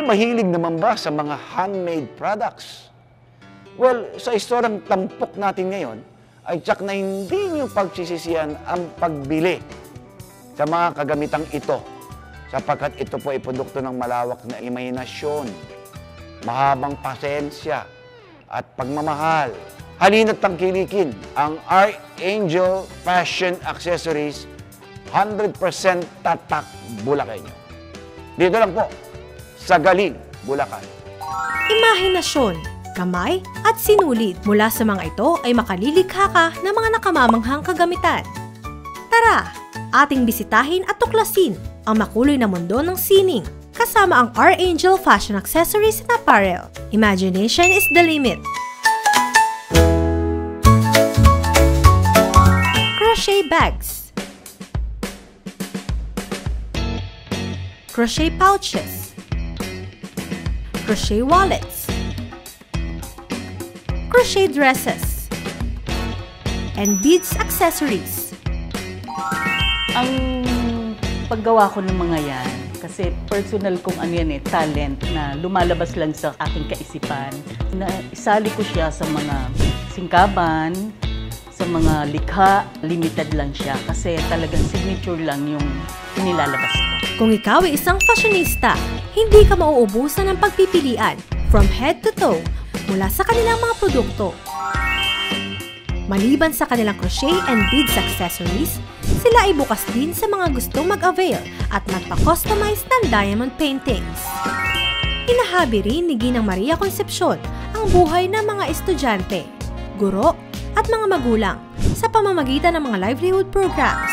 mahilig naman ba sa mga handmade products? Well, sa istoryang tampok natin ngayon, ay tsak na hindi niyo pagsisisihan ang pagbili sa mga kagamitang ito sapagkat ito po ay produkto ng malawak na imahinasyon, mahabang pasensya, at pagmamahal. Halina't tangkilikin ang Archangel Fashion Accessories 100% tatak Bulakenyo. Dito lang po, sa Galing, Bulacan. Imahinasyon, kamay at sinulid. Mula sa mga ito ay makalilikha ka ng mga nakamamanghang kagamitan. Tara, ating bisitahin at tuklasin ang makulay na mundo ng sining kasama ang Archangel Fashion Accessories and Apparel. Imagination is the limit. Crochet bags, crochet pouches, crochet wallets, crochet dresses, and beads accessories. Ang paggawa ko ng mga yan, kasi personal kong talent na lumalabas lang sa aking kaisipan. Na isali ko siya sa mga singkaban, sa mga likha, limited lang siya kasi talagang signature lang yung inilalabas ko. Kung ikaw ay isang fashionista, hindi ka mauubusan ng pagpipilian from head to toe mula sa kanilang mga produkto. Maliban sa kanilang crochet and beads accessories, sila ay bukas din sa mga gustong mag-avail at magpa-customize ng diamond paintings. Hinahabi rin ni Ginang Maria Concepcion ang buhay ng mga estudyante, guro, at mga magulang sa pamamagitan ng mga livelihood programs.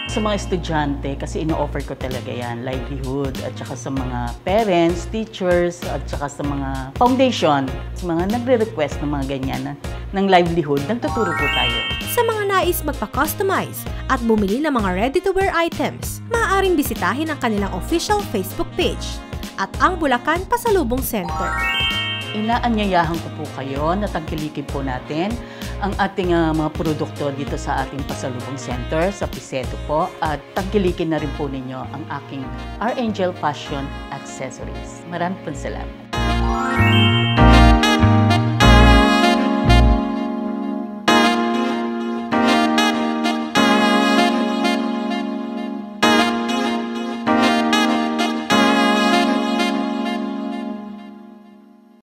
Sa mga estudyante, kasi ino-offer ko talaga yan, livelihood, at saka sa mga parents, teachers, at saka sa mga foundation, sa mga nagre-request ng mga ganyan ng livelihood, nagtuturo po tayo. Sa mga nais magpa-customize at bumili ng mga ready-to-wear items, maaaring bisitahin ang kanilang official Facebook page at ang Bulacan Pasalubong Center. Inaanyayahan ko po kayo na tangkilikin po natin ang ating mga produkto dito sa ating Pasalubong Center sa Piseto po at tangkilikin na rin po ninyo ang aking Archangel Fashion Accessories. Maraming salamat.